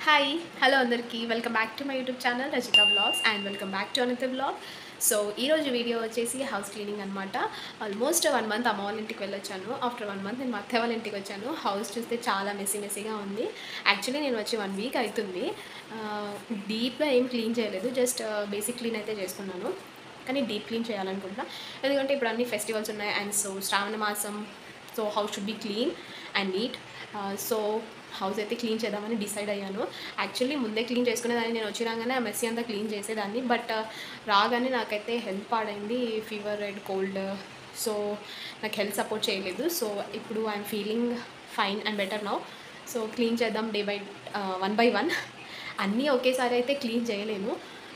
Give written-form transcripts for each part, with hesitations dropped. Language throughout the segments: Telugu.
హాయ్ హలో అందరికీ welcome back to my YouTube channel Rachitha vlogs and welcome back to another vlog. So ఈరోజు వీడియో వచ్చేసి హౌస్ క్లీనింగ్ అనమాట. ఆల్మోస్ట్ 1 మంత్ అమ్మ వాళ్ళ ఇంటికి వెళ్ళొచ్చాను. ఆఫ్టర్ 1 మంత్ నేను మా అత్తయ్య వాళ్ళ ఇంటికి వచ్చాను. హౌస్ చూస్తే చాలా మెస్సీగా ఉంది. యాక్చువల్లీ నేను వచ్చి 1 వీక్ అవుతుంది. డీప్గా ఏం క్లీన్ చేయలేదు, జస్ట్ బేసిక్ క్లీన్ అయితే చేసుకున్నాను. కానీ డీప్ క్లీన్ చేయాలనుకుంటున్నా, ఎందుకంటే ఇప్పుడు అన్ని ఫెస్టివల్స్ ఉన్నాయి అండ్ సో శ్రావణ మాసం. So house should be clean and neat. So house అయితే క్లీన్ చేద్దామని డిసైడ్ అయ్యాను. యాక్చువల్లీ ముందే క్లీన్ చేసుకునేదాన్ని, నేను వచ్చి రాగానే ఆ మెస్సీ అంతా క్లీన్ చేసేదాన్ని. బట్ రాగానే నాకైతే హెల్త్ పాడైంది, ఫీవర్ అండ్ కోల్డ్. సో నాకు హెల్త్ సపోర్ట్ చేయలేదు. సో ఇప్పుడు I'm feeling fine and better now. So clean చేద్దాం వన్ బై వన్. అన్నీ ఒకేసారి అయితే క్లీన్ చేయలేను,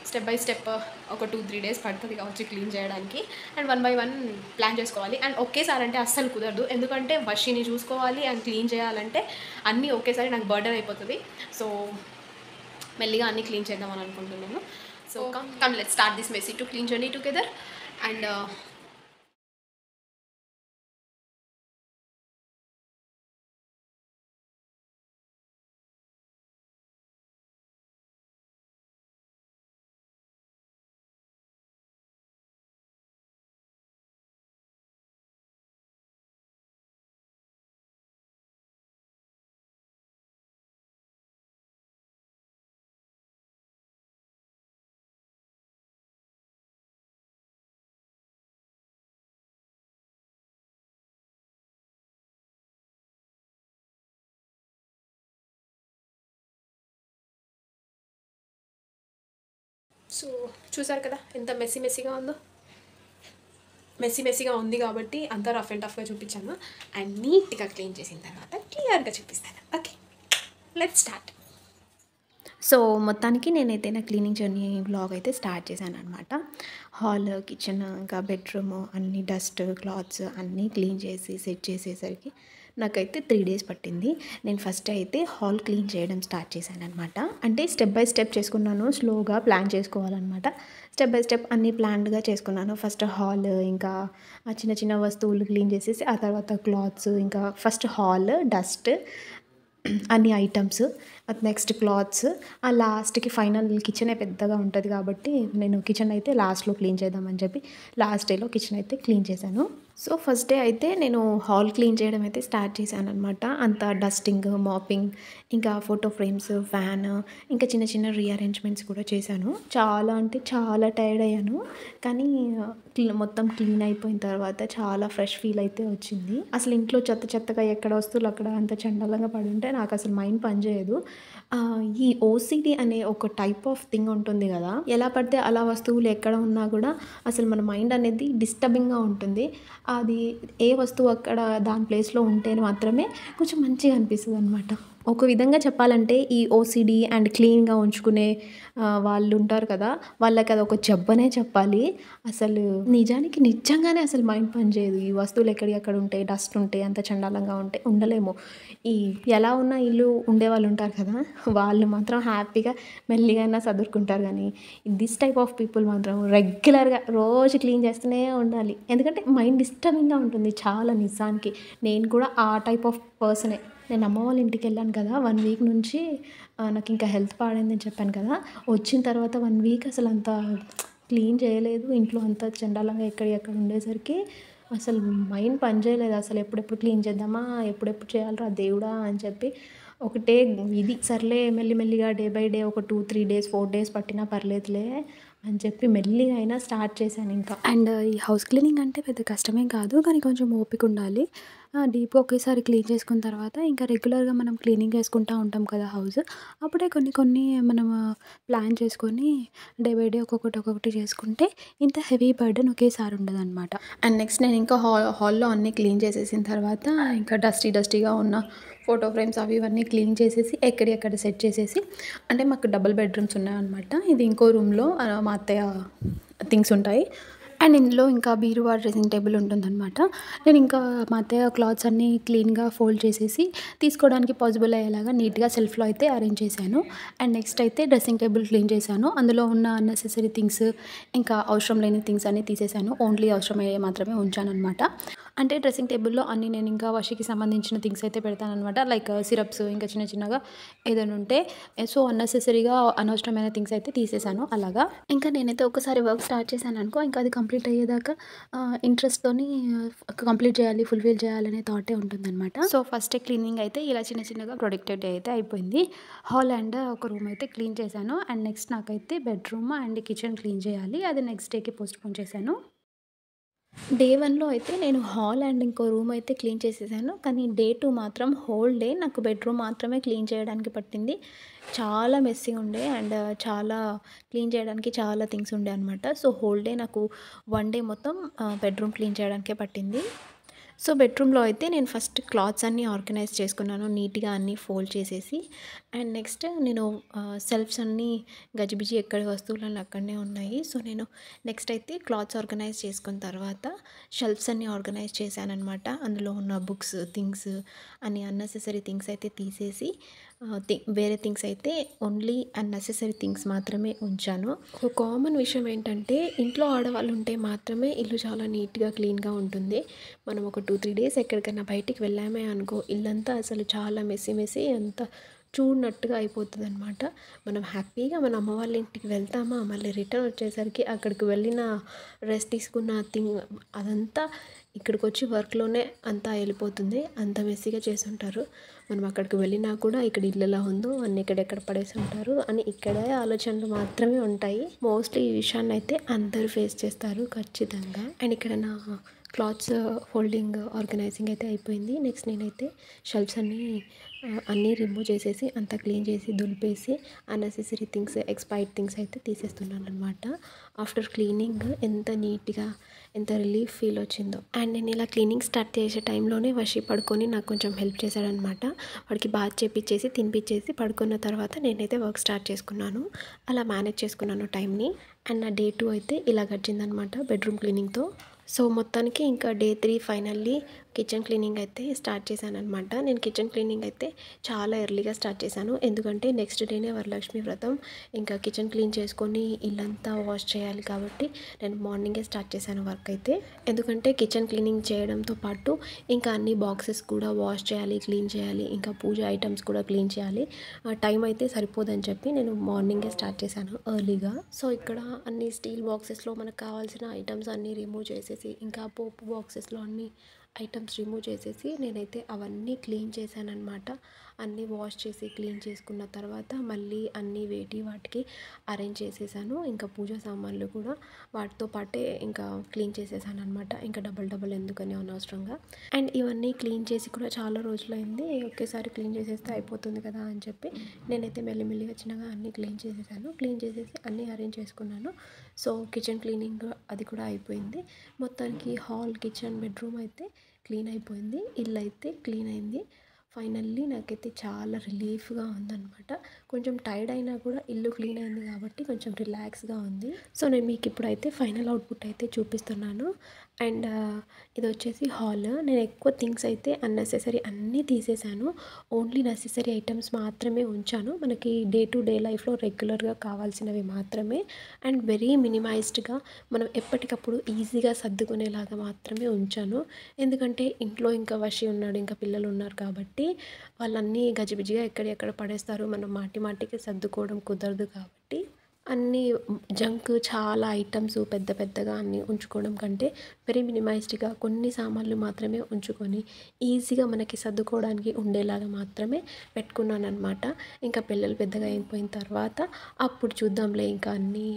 స్టెప్ బై స్టెప్ ఒక 2-3 డేస్ పడుతుంది కావచ్చు క్లీన్ చేయడానికి. అండ్ 1 బై 1 ప్లాన్ చేసుకోవాలి. అండ్ ఒకేసారి అంటే అస్సలు కుదరదు, ఎందుకంటే వషిని చూసుకోవాలి అండ్ క్లీన్ చేయాలంటే అన్నీ ఒకేసారి నాకు బర్డన్ అయిపోతుంది. సో మెల్లిగా అన్నీ క్లీన్ చేద్దామని అనుకుంటున్నాను. So come let's start this messy to clean journey together. And so చూసారు కదా ఎంత మెస్సీగా ఉందో. మెస్సీగా ఉంది కాబట్టి అంతా రఫ్ అండ్ టఫ్గా చూపించాను. అండ్ నీట్గా క్లీన్ చేసిన తర్వాత క్లియర్గా చూపిస్తాను. Okay, let's start. సో మొత్తానికి నేనైతే నా క్లీనింగ్ జర్నీ వ్లాగ్ అయితే స్టార్ట్ చేశాను అనమాట. హాల్, కిచెన్, ఇంకా బెడ్రూమ్ అన్ని డస్ట్ క్లాత్స్ అన్నీ క్లీన్ చేసి సెట్ చేసేసరికి నాకైతే 3 డేస్ పట్టింది. నేను ఫస్ట్ అయితే హాల్ క్లీన్ చేయడం స్టార్ట్ చేశాను అనమాట. అంటే స్టెప్ బై స్టెప్ చేసుకున్నాను, స్లోగా ప్లాన్ చేసుకోవాలన్నమాట. స్టెప్ బై స్టెప్ అన్నీ ప్లాన్డ్గా చేసుకున్నాను. ఫస్ట్ హాల్, ఇంకా ఆ చిన్న చిన్న వస్తువులు క్లీన్ చేసేసి ఆ తర్వాత క్లాత్స్, ఇంకా ఫస్ట్ హాల్ డస్ట్ అన్ని ఐటమ్స్, నెక్స్ట్ క్లాత్స్, ఆ లాస్ట్కి ఫైనల్ కిచెనే పెద్దగా ఉంటుంది కాబట్టి నేను కిచెన్ అయితే లాస్ట్లో క్లీన్ చేద్దామని చెప్పి లాస్ట్ డేలో కిచెన్ అయితే క్లీన్ చేశాను. సో ఫస్ట్ డే అయితే నేను హాల్ క్లీన్ చేయడం అయితే స్టార్ట్ చేశాను అనమాట. అంతా డస్టింగ్, మాపింగ్, ఇంకా ఫోటో ఫ్రేమ్స్, ఫ్యాన్, ఇంకా చిన్న చిన్న రీఅరేంజ్మెంట్స్ కూడా చేశాను. చాలా అంటే చాలా టైర్డ్ అయ్యాను, కానీ మొత్తం క్లీన్ అయిపోయిన తర్వాత చాలా ఫ్రెష్ ఫీల్ అయితే వచ్చింది. అసలు ఇంట్లో చెత్తగా ఎక్కడ వస్తువులు అక్కడ అంత చండాలంగా పడి ఉంటే నాకు అసలు మైండ్ పనిచేయదు. ఈ ఓసిడి అనే ఒక టైప్ ఆఫ్ థింగ్ ఉంటుంది కదా, ఎలా పడితే అలా వస్తువులు ఎక్కడ ఉన్నా కూడా అసలు మన మైండ్ అనేది డిస్టర్బింగ్గా ఉంటుంది. అది ఏ వస్తువు అక్కడ దాని ప్లేస్లో ఉంటేనే మాత్రమే కొంచెం మంచిగా అనిపిస్తుంది అనమాట. ఒక విధంగా చెప్పాలంటే ఈ ఓసిడి అండ్ క్లీన్గా ఉంచుకునే వాళ్ళు ఉంటారు కదా, వాళ్ళకి అది ఒక జబ్బనే చెప్పాలి. అసలు నిజంగానే అసలు మైండ్ పనిచేయదు. ఈ వస్తువులు ఎక్కడికక్కడ ఉంటాయి, డస్ట్ ఉంటాయి, అంత చండాలంగా ఉంటే ఉండలేము. ఈ ఎలా ఉన్న ఇల్లు ఉండేవాళ్ళు ఉంటారు కదా, వాళ్ళు మాత్రం హ్యాపీగా మెల్లిగా సదురుకుంటారు. కానీ దిస్ టైప్ ఆఫ్ పీపుల్ మాత్రం రెగ్యులర్గా రోజు క్లీన్ చేస్తూనే ఉండాలి, ఎందుకంటే మైండ్ డిస్టర్బింగ్గా ఉంటుంది చాలా. నిజానికి నేను కూడా ఆ టైప్ ఆఫ్ పర్సనే. నేను అమ్మ వాళ్ళ ఇంటికి వెళ్ళాను కదా, 1 వీక్ నుంచి నాకు ఇంకా హెల్త్ పాడైందని చెప్పాను కదా. వచ్చిన తర్వాత 1 వీక్ అసలు అంత క్లీన్ చేయలేదు. ఇంట్లో అంతా చండాలంగా ఎక్కడ ఉండేసరికి అసలు మైండ్ పనిచేయలేదు. అసలు ఎప్పుడెప్పుడు క్లీన్ చేద్దామా, ఎప్పుడెప్పుడు చేయాలరా దేవుడా అని చెప్పి ఒకటే ఇది. సర్లే మెల్లిగా డే బై డే ఒక 2-3 డేస్ 4 డేస్ పట్టినా పర్లేదులే అని చెప్పి మెల్లిగా అయినా స్టార్ట్ చేశాను ఇంకా. అండ్ ఈ హౌస్ క్లీనింగ్ అంటే పెద్ద కష్టమేం కాదు, కానీ కొంచెం ఓపిక ఉండాలి. డీప్గా ఒకేసారి క్లీన్ చేసుకున్న తర్వాత ఇంకా రెగ్యులర్గా మనం క్లీనింగ్ చేసుకుంటూ ఉంటాం కదా హౌస్, అప్పుడే కొన్ని మనం ప్లాన్ చేసుకొని డే బై డే ఒక్కొక్కటి చేసుకుంటే ఇంత హెవీ బర్డెన్ ఒకేసారి ఉండదన్నమాట. అండ్ నెక్స్ట్ నేను ఇంకా హాల్లో అన్నీ క్లీన్ చేసేసిన తర్వాత ఇంకా డస్టీగా ఉన్న ఫోటో ఫ్రేమ్స్ అవి ఇవన్నీ క్లీన్ చేసేసి ఎక్కడెక్కడ సెట్ చేసేసి, అంటే మాకు డబుల్ బెడ్రూమ్స్ ఉన్నాయన్నమాట. ఇది ఇంకో రూమ్లో మా అత్తయ్య థింగ్స్ ఉంటాయి. అండ్ ఇందులో ఇంకా బీరువా, డ్రెస్సింగ్ టేబుల్ ఉంటుందన్నమాట. నేను ఇంకా మా అత్తయ్య క్లాత్స్ అన్నీ క్లీన్గా ఫోల్డ్ చేసేసి తీసుకోవడానికి పాసిబుల్ అయ్యేలాగా నీట్గా సెల్ఫ్లో అయితే అరేంజ్ చేశాను. అండ్ నెక్స్ట్ అయితే డ్రెస్సింగ్ టేబుల్ క్లీన్ చేశాను. అందులో ఉన్న అన్నెసెసరీ థింగ్స్, ఇంకా అవసరం లేని థింగ్స్ అన్నీ తీసేసాను. ఓన్లీ అవసరమయ్యే మాత్రమే ఉంచాను అనమాట. అంటే డ్రెస్సింగ్ టేబుల్‌లో అన్నీ నేను ఇంకా వర్షికి సంబంధించిన థింగ్స్ అయితే పెడతాననమాట. లైక్ సిరప్స్ ఇంకా చిన్న చిన్నగా ఏదైనా ఉంటే సో, అన్నెసెసరీగా అనవసరమైన థింగ్స్ అయితే తీసేసాను అలాగా. ఇంకా నేనైతే ఒక్కసారి వర్క్ స్టార్ట్ చేశాననుకో ఇంకా అది కంప్లీట్ అయ్యేదాకా ఇంట్రెస్ట్‌తోని కంప్లీట్ చేయాలి, ఫుల్‌ఫిల్ చేయాలనే థాటే ఉంటుందనమాట. సో, ఫస్ట్ క్లీనింగ్ అయితే ఇలా చిన్న చిన్నగా ప్రొడక్టివ్ డే అయితే అయిపోయింది. హాల్ అండ్ ఒక రూమ్ అయితే క్లీన్ చేశాను. అండ్ నెక్స్ట్ నాకైతే బెడ్‌రూమ్ అండ్ కిచెన్ క్లీన్ చేయాలి. అది నెక్స్ట్ డేకి పోస్ట్‌పోన్ చేశాను. డే 1లో అయితే నేను హాల్ అండ్ ఇంకో రూమ్ అయితే క్లీన్ చేసేసాను. కానీ డే 2 మాత్రం హోల్ డే నాకు బెడ్‌రూమ్ మాత్రమే క్లీన్ చేయడానికి పట్టింది. చాలా మెస్సీగా ఉండే అండ్ చాలా క్లీన్ చేయడానికి చాలా థింగ్స్ ఉండే అనమాట. సో, హోల్ డే నాకు 1 డే మొత్తం బెడ్‌రూమ్ క్లీన్ చేయడానికే పట్టింది. సో, బెడ్‌రూమ్‌లో అయితే నేను ఫస్ట్ క్లాత్స్ అన్నీ ఆర్గనైజ్ చేసుకున్నాను. నీట్‌గా అన్నీ ఫోల్డ్ చేసేసి అండ్ నెక్స్ట్ నేను సెల్ఫ్స్ అన్నీ గజిబిజి ఎక్కడి వస్తువులన్నీ అక్కడనే ఉన్నాయి. సో, నేను నెక్స్ట్ అయితే క్లాత్స్ ఆర్గనైజ్ చేసుకున్న తర్వాత షెల్ఫ్స్ అన్నీ ఆర్గనైజ్ చేశాననమాట. అందులో ఉన్న బుక్స్, థింగ్స్ అన్ని అన్నెసెసరీ థింగ్స్ అయితే తీసేసి వేరే థింగ్స్ అయితే ఓన్లీ అన్నెసెసరీ థింగ్స్ మాత్రమే ఉంచాను. ఒక కామన్ విషయం ఏంటంటే ఇంట్లో ఆడవాళ్ళు ఉంటే మాత్రమే ఇల్లు చాలా నీట్‌గా, క్లీన్‌గా ఉంటుంది. మనం ఒక 2, 3 డేస్ ఎక్కడికైనా బయటికి వెళ్ళామే అనుకో ఇల్లంతా అసలు చాలా మెస్సీ మెస్సీ అంతా చూడనట్టుగా అయిపోతుందనమాట. మనం హ్యాపీగా మన అమ్మ వాళ్ళ ఇంటికి వెళ్తామా, మళ్ళీ రిటర్న్ వచ్చేసరికి అక్కడికి వెళ్ళిన రెస్ట్ తీసుకున్న అదంతా ఇక్కడికొచ్చి వర్క్‌లోనే అంతా వెళ్ళిపోతుంది. అంత మెస్సీగా చేసుంటారు. మనం అక్కడికి వెళ్ళినా కూడా ఇక్కడ ఇల్లు ఎలా ఉందో అన్నీ ఎక్కడెక్కడ పడేసి ఉంటారు అని ఇక్కడే ఆలోచనలు మాత్రమే ఉంటాయి. మోస్ట్లీ ఈ విషయాన్నయితే అందరూ ఫేస్ చేస్తారు ఖచ్చితంగా. అండ్ ఇక్కడ నా క్లాత్స్ ఫోల్డింగ్, ఆర్గనైజింగ్ అయితే అయిపోయింది. నెక్స్ట్ నేనైతే షెల్ఫ్స్ అన్నీ రిమూవ్ చేసేసి అంతా క్లీన్ చేసి దులిపేసి అన్నెసెసరీ థింగ్స్, ఎక్స్‌పైర్డ్ థింగ్స్ అయితే తీసేస్తున్నాననమాట. ఆఫ్టర్ క్లీనింగ్ ఎంత నీట్‌గా, ఎంత రిలీఫ్ ఫీల్ వచ్చిందో. అండ్ నేను ఇలా క్లీనింగ్ స్టార్ట్ చేసే టైంలోనే వర్షి పడుకొని నాకు కొంచెం హెల్ప్ చేశాడనమాట. వాడికి బాత్ చేపిచ్చేసి, తినిపిచ్చేసి పడుకున్న తర్వాత నేనైతే వర్క్ స్టార్ట్ చేసుకున్నాను. అలా మేనేజ్ చేసుకున్నాను టైంని. అండ్ నా డే 2 అయితే ఇలా గడిచిందనమాట బెడ్‌రూమ్ క్లీనింగ్‌తో. సో, మొత్తానికి ఇంకా డే 3 ఫైనల్లీ కిచెన్ క్లీనింగ్ అయితే స్టార్ట్ చేశాననమాట. నేను కిచెన్ క్లీనింగ్ అయితే చాలా ఎర్లీగా స్టార్ట్ చేశాను. ఎందుకంటే నెక్స్ట్ డేనే వరలక్ష్మి వ్రతం. ఇంకా కిచెన్ క్లీన్ చేసుకొని ఇల్లంతా వాష్ చేయాలి కాబట్టి నేను మార్నింగే స్టార్ట్ చేశాను వర్క్ అయితే. ఎందుకంటే కిచెన్ క్లీనింగ్ చేయడంతో పాటు ఇంకా అన్ని బాక్సెస్ కూడా వాష్ చేయాలి, క్లీన్ చేయాలి. ఇంకా పూజ ఐటమ్స్ కూడా క్లీన్ చేయాలి. టైం అయితే సరిపోదని చెప్పి నేను మార్నింగే స్టార్ట్ చేశాను ఎర్లీగా. సో, ఇక్కడ అన్ని స్టీల్ బాక్సెస్‌లో మనకు కావాల్సిన ఐటమ్స్ అన్నీ రిమూవ్ చేసేసి ఇంకా పోపు బాక్సెస్‌లో అన్నీ ఐటమ్స్ రిమూవ్ చేసేసి నేనైతే అవన్నీ క్లీన్ చేశాననమాట. అన్నీ వాష్ చేసి క్లీన్ చేసుకున్న తర్వాత మళ్ళీ అన్నీ వాటికి అరేంజ్ చేసేసాను. ఇంకా పూజ సామాన్లు కూడా వాటితో పాటే ఇంకా క్లీన్ చేసేసాననమాట. ఇంకా డబల్ ఎందుకని అనవసరంగా. అండ్ ఇవన్నీ క్లీన్ చేసి కూడా చాలా రోజులైంది. ఒకేసారి క్లీన్ చేసేస్తే అయిపోతుంది కదా అని చెప్పి నేనైతే మెల్లిమెల్లిగా చిన్నగా అన్నీ క్లీన్ చేసేసాను. క్లీన్ చేసేసి అన్నీ అరేంజ్ చేసుకున్నాను. సో, కిచెన్ క్లీనింగ్ అది కూడా అయిపోయింది. మొత్తానికి హాల్, కిచెన్, బెడ్‌రూమ్ అయితే క్లీన్ అయిపోయింది. ఇల్లు అయితే క్లీన్ అయింది. ఫైనల్లీ నాకైతే చాలా రిలీఫ్‌గా ఉందనమాట. కొంచెం టైర్డ్ అయినా కూడా ఇల్లు క్లీన్ అయింది కాబట్టి కొంచెం రిలాక్స్‌గా ఉంది. సో, నేను మీకు ఇప్పుడైతే ఫైనల్ అవుట్‌పుట్ అయితే చూపిస్తున్నాను. అండ్ ఇదొచ్చేసి హాల్. నేను ఎక్కువ థింగ్స్ అయితే అన్నెసెసరీ అన్నీ తీసేసాను. ఓన్లీ నెసెసరీ ఐటమ్స్ మాత్రమే ఉంచాను. మనకి డే టు డే లైఫ్‌లో రెగ్యులర్‌గా కావాల్సినవి మాత్రమే. అండ్ వెరీ మినిమైజ్డ్‌గా మనం ఎప్పటికప్పుడు ఈజీగా సర్దుకునేలాగా మాత్రమే ఉంచాను. ఎందుకంటే ఇంట్లో ఇంకా వర్షి ఉన్నాడు, ఇంకా పిల్లలు ఉన్నారు కాబట్టి వాళ్ళన్నీ గజిబిజిగా ఎక్కడెక్కడ పడేస్తారు. మనం మాటికి సర్దుకోవడం కుదరదు కాబట్టి అన్నీ జంక్ చాలా ఐటమ్స్ పెద్ద పెద్దగా అన్నీ ఉంచుకోవడం కంటే వెరీ మినిమైజ్డ్‌గా కొన్ని సామాన్లు మాత్రమే ఉంచుకొని ఈజీగా మనకి సర్దుకోవడానికి ఉండేలాగా మాత్రమే పెట్టుకున్నాననమాట. ఇంకా పిల్లలు పెద్దగా అయిపోయిన తర్వాత అప్పుడు చూద్దాంలే ఇంకా అన్నీ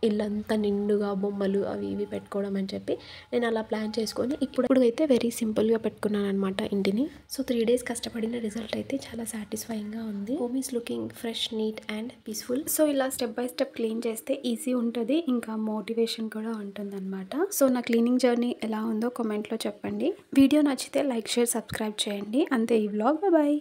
ఇల్లంతా నిండుగా బొమ్మలు అవి ఇవి పెట్టుకోవడం అని చెప్పి నేను అలా ప్లాన్ చేసుకొని ఇప్పుడైతే వెరీ సింపుల్‌గా పెట్టుకున్నాననమాట ఇంటిని. సో, 3 డేస్ కష్టపడిన రిజల్ట్ అయితే చాలా సాటిస్ఫైయింగ్‌గా ఉంది. Home is looking fresh, neat and peaceful. So, ఇలా స్టెప్ బై స్టెప్ క్లీన్ చేస్తే ఈజీ ఉంటుంది. ఇంకా మోటివేషన్ కూడా ఉంటుందన్నమాట. సో, నా క్లీనింగ్ జర్నీ ఎలా ఉందో కామెంట్‌లో చెప్పండి. వీడియో నచ్చితే లైక్, షేర్, సబ్స్క్రైబ్ చేయండి. అంతే ఈ వ్లాగ్. బాయ్.